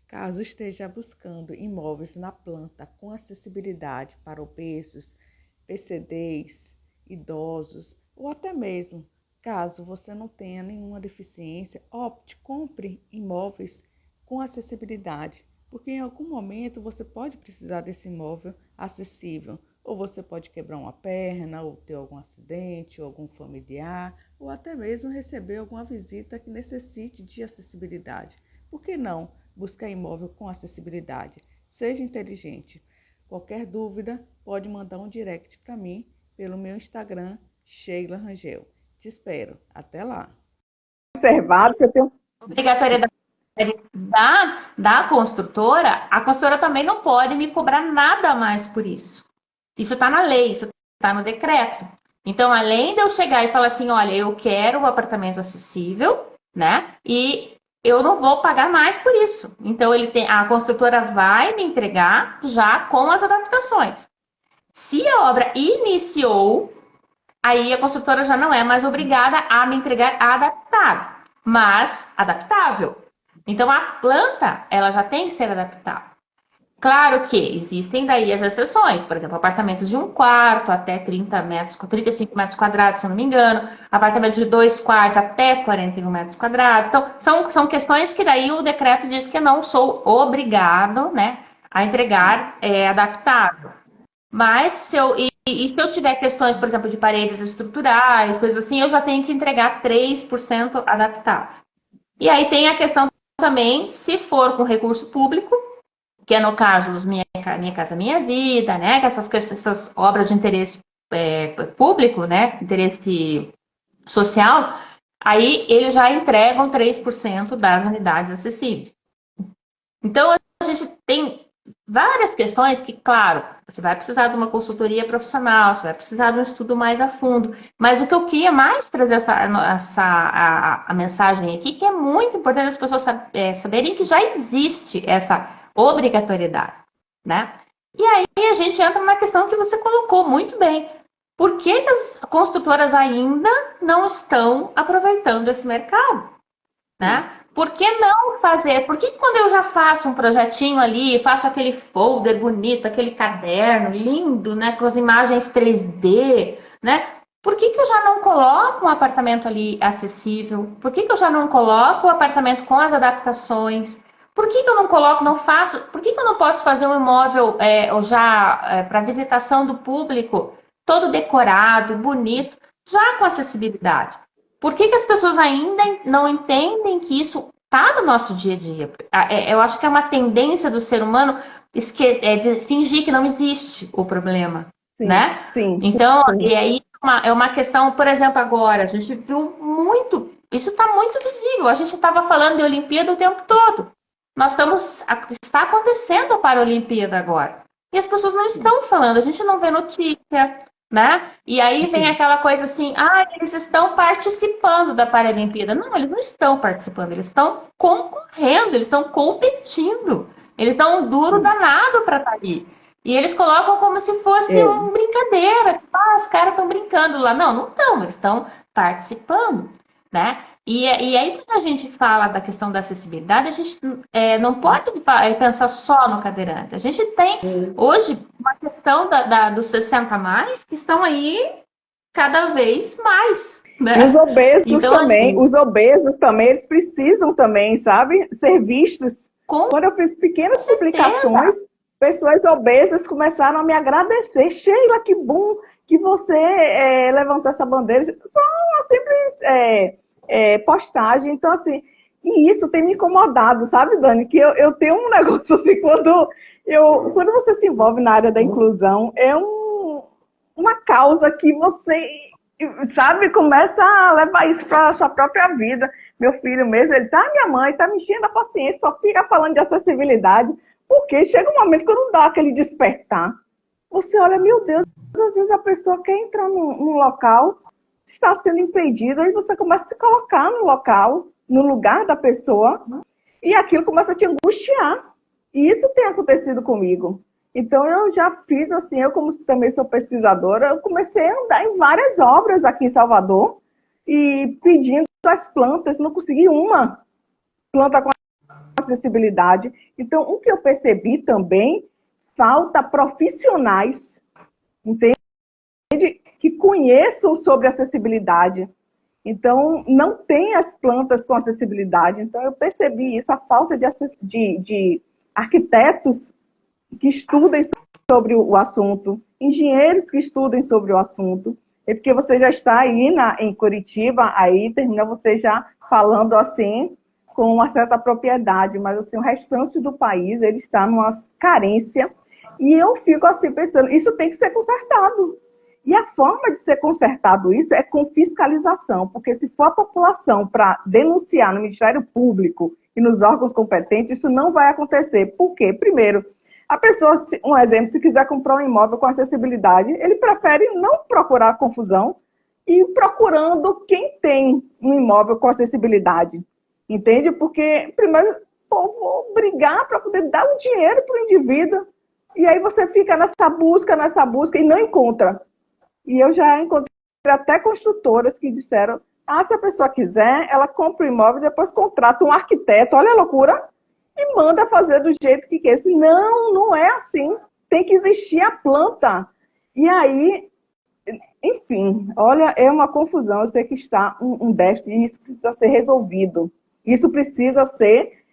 Caso esteja buscando imóveis na planta com acessibilidade para obesos, PCDs, idosos ou até mesmo caso você não tenha nenhuma deficiência, compre imóveis com acessibilidade, porque em algum momento você pode precisar desse imóvel acessível, ou você pode quebrar uma perna, ou ter algum acidente, ou algum familiar, ou até mesmo receber alguma visita que necessite de acessibilidade. Por que não buscar imóvel com acessibilidade? Seja inteligente. Qualquer dúvida, pode mandar um direct para mim pelo meu Instagram, Sheila Rangel. Te espero. Até lá. Observado que eu tenho. Obrigatoriedade da construtora, a construtora também não pode me cobrar nada mais por isso. Isso está na lei, isso está no decreto. Então, além de eu chegar e falar assim, olha, eu quero um apartamento acessível, né? E eu não vou pagar mais por isso. Então, a construtora vai me entregar já com as adaptações. Se a obra iniciou, aí a construtora já não é mais obrigada a me entregar adaptado, mas adaptável. Então, a planta, ela já tem que ser adaptável. Claro que existem daí as exceções, por exemplo, apartamentos de 1 quarto até 35 metros quadrados, se eu não me engano, apartamentos de 2 quartos até 41 metros quadrados. Então, são questões que daí o decreto diz que eu não sou obrigado, né, a entregar adaptável. Mas se eu tiver questões, por exemplo, de paredes estruturais, coisas assim, eu já tenho que entregar 3% adaptável. E aí tem a questão também, se for com recurso público, que é no caso dos Minha Casa Minha Vida, né? Que essas obras de interesse público, né? Interesse social, aí eles já entregam 3% das unidades acessíveis. Então, a gente tem várias questões que, claro, você vai precisar de uma consultoria profissional, você vai precisar de um estudo mais a fundo. Mas o que eu queria mais trazer a mensagem aqui, que é muito importante as pessoas saberem que já existe essa obrigatoriedade, né? E aí a gente entra na questão que você colocou muito bem. Por que as construtoras ainda não estão aproveitando esse mercado, né? Por que não fazer? Por que quando eu já faço um projetinho ali, faço aquele folder bonito, aquele caderno lindo, né, com as imagens 3D, né? Por que eu já não coloco um apartamento ali acessível? Por que eu já não coloco o apartamento com as adaptações? Por que eu não coloco, não faço? Por que eu não posso fazer um imóvel para visitação do público, todo decorado, bonito, já com acessibilidade? Por que as pessoas ainda não entendem que isso está no nosso dia a dia? Eu acho que é uma tendência do ser humano de fingir que não existe o problema, Sim, né? sim, Então, sim. e aí é uma questão, por exemplo, agora, a gente viu muito, isso está muito visível, a gente estava falando de Olimpíada o tempo todo. Está acontecendo a Paralimpíada agora. E as pessoas não estão falando, a gente não vê notícia, né? E aí vem aquela coisa assim, eles estão participando da Paralimpíada. Não, eles não estão participando, eles estão concorrendo, eles estão competindo. Eles dão um duro danado para estar ali. E eles colocam como se fosse uma brincadeira. Os caras estão brincando lá. Não, não estão, eles estão participando, né? E aí, quando a gente fala da questão da acessibilidade, a gente não pode pensar só no cadeirante. A gente tem, hoje, uma questão dos 60 a mais que estão aí cada vez mais. Né? E Então, os obesos também, eles precisam também, sabe, ser vistos. Quando eu fiz pequenas publicações, pessoas obesas começaram a me agradecer. Sheila, que bom que você levantou essa bandeira. Foi uma simples postagem. Então, assim, e isso tem me incomodado, sabe, Dani? Que eu tenho um negócio assim, quando você se envolve na área da inclusão, uma causa que você, sabe, começa a levar isso para a sua própria vida. Meu filho mesmo, ele diz, minha mãe está me enchendo a paciência, só fica falando de acessibilidade, porque chega um momento que não dá aquele despertar. Você olha, meu Deus, às vezes a pessoa quer entrar num local, está sendo impedida, e você começa a se colocar no local, no lugar da pessoa, e aquilo começa a te angustiar. E isso tem acontecido comigo. Então, eu já fiz assim, eu como também sou pesquisadora, eu comecei a andar em várias obras aqui em Salvador e pedindo as plantas, não consegui uma planta com acessibilidade. Então, o que eu percebi também, falta profissionais, entende? Que conheçam sobre acessibilidade. Então, não tem as plantas com acessibilidade. Então, eu percebi isso, a falta de arquitetos que estudem sobre o assunto, engenheiros que estudem sobre o assunto. É porque você já está aí em Curitiba, aí termina você já falando assim, com uma certa propriedade, mas assim, o restante do país, ele está numa carência, e eu fico assim pensando, isso tem que ser consertado. E a forma de ser consertado isso é com fiscalização, porque se for a população para denunciar no Ministério Público e nos órgãos competentes, isso não vai acontecer. Por quê? Primeiro, a pessoa, um exemplo, se quiser comprar um imóvel com acessibilidade, ele prefere não procurar confusão e ir procurando quem tem um imóvel com acessibilidade. Entende? Porque, primeiro, vou brigar para poder dar o dinheiro para o indivíduo. E aí você fica nessa busca e não encontra. E eu já encontrei até construtoras que disseram, se a pessoa quiser, ela compra o imóvel e depois contrata um arquiteto, olha a loucura, e manda fazer do jeito que quer. Não, não é assim. Tem que existir a planta. E aí, enfim, olha, é uma confusão. Eu sei que está um déficit e isso precisa ser resolvido. Isso precisa ser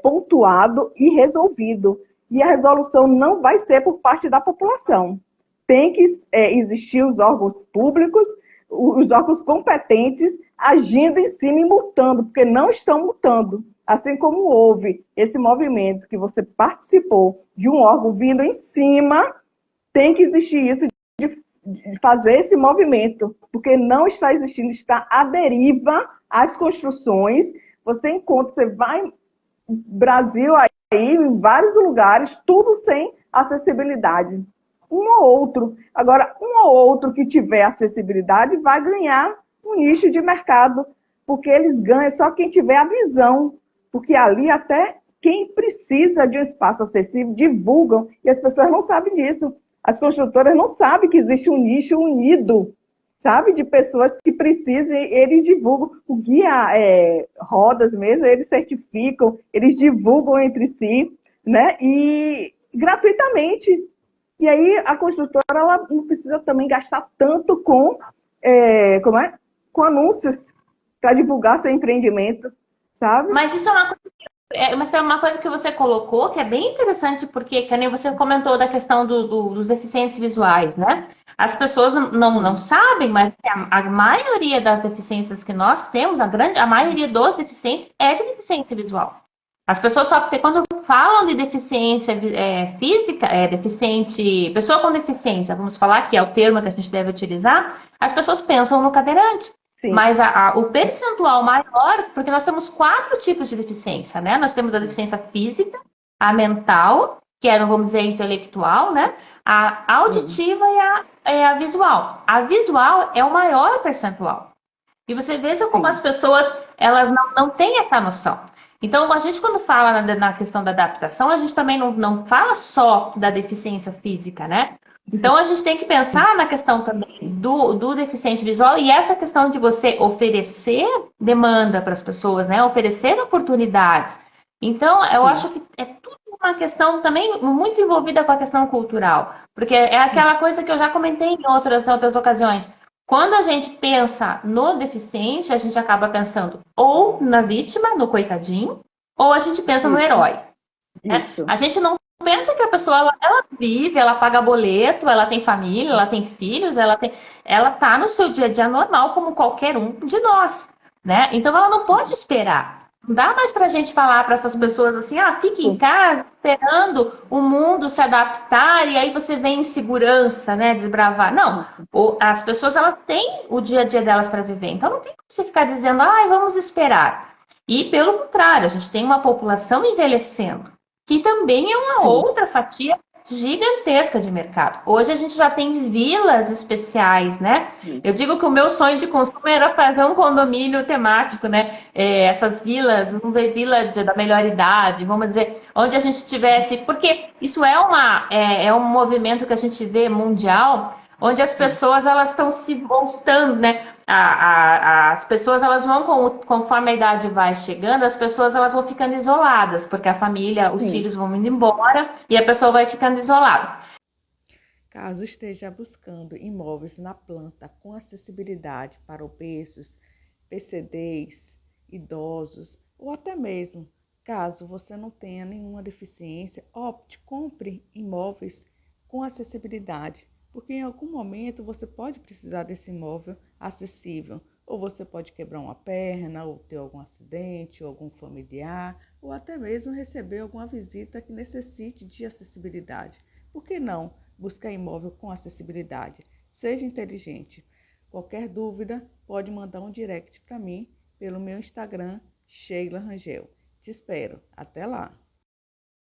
pontuado e resolvido. E a resolução não vai ser por parte da população. Tem que existir os órgãos públicos, os órgãos competentes, agindo em cima e multando, porque não estão multando. Assim como houve esse movimento que você participou de um órgão vindo em cima, tem que existir isso de fazer esse movimento, porque não está existindo, está à deriva as construções. Você vai no Brasil aí, em vários lugares, tudo sem acessibilidade. Um ou outro. Agora, um ou outro que tiver acessibilidade vai ganhar um nicho de mercado, porque eles ganham só quem tiver a visão, porque ali até quem precisa de um espaço acessível divulgam, e as pessoas não sabem disso. As construtoras não sabem que existe um nicho unido, sabe, de pessoas que precisam, eles divulgam. O guia rodas mesmo, eles certificam, eles divulgam entre si, né, e gratuitamente. E aí a construtora ela não precisa também gastar tanto com anúncios para divulgar seu empreendimento, sabe? Mas isso é uma coisa que você colocou que é bem interessante, porque, que nem você comentou da questão dos deficientes visuais, né? As pessoas não sabem, mas a maioria das deficiências que nós temos, a maioria dos deficientes é de deficiência visual. As pessoas só, quando falam de deficiência física, pessoa com deficiência, vamos falar que é o termo que a gente deve utilizar, as pessoas pensam no cadeirante. Sim. Mas o percentual maior, porque nós temos 4 tipos de deficiência, né? Nós temos a deficiência física, a mental, que é, vamos dizer, intelectual, né? A auditiva e a visual. A visual é o maior percentual. E você veja como as pessoas, elas não têm essa noção. Então, a gente quando fala na questão da adaptação, a gente também não fala só da deficiência física, né? Então, a gente tem que pensar na questão também do deficiente visual e essa questão de você oferecer demanda para as pessoas, né? Oferecer oportunidades. Então, eu acho que é tudo uma questão também muito envolvida com a questão cultural. Porque é aquela coisa que eu já comentei em outras ocasiões. Quando a gente pensa no deficiente, a gente acaba pensando ou na vítima, no coitadinho, ou a gente pensa no herói. Né? A gente não pensa que a pessoa ela vive, ela paga boleto, ela tem família, ela tem filhos, ela tá no seu dia a dia normal como qualquer um de nós, né? Então ela não pode esperar. Não dá mais pra gente falar para essas pessoas assim, fique em casa esperando o mundo se adaptar e aí você vem em segurança, né, desbravar. Não, as pessoas elas têm o dia a dia delas para viver. Então não tem como você ficar dizendo, vamos esperar. E pelo contrário, a gente tem uma população envelhecendo, que também é uma outra fatia gigantesca de mercado. Hoje a gente já tem vilas especiais, né? Eu digo que o meu sonho de consumo era fazer um condomínio temático, né? Essas vilas, vamos ver, vila da melhor idade, vamos dizer, onde a gente tivesse... Porque isso é um movimento que a gente vê mundial, onde as pessoas elas estão se voltando, né? as pessoas elas vão, conforme a idade vai chegando, as pessoas elas vão ficando isoladas, porque a família, os Sim. filhos vão indo embora e a pessoa vai ficando isolada. Caso esteja buscando imóveis na planta com acessibilidade para obesos, PCDs, idosos ou até mesmo caso você não tenha nenhuma deficiência, compre imóveis com acessibilidade, porque em algum momento você pode precisar desse imóvel acessível, ou você pode quebrar uma perna, ou ter algum acidente, ou algum familiar, ou até mesmo receber alguma visita que necessite de acessibilidade. Por que não buscar imóvel com acessibilidade? Seja inteligente. Qualquer dúvida, pode mandar um direct para mim pelo meu Instagram, Sheila Rangel. Te espero. Até lá!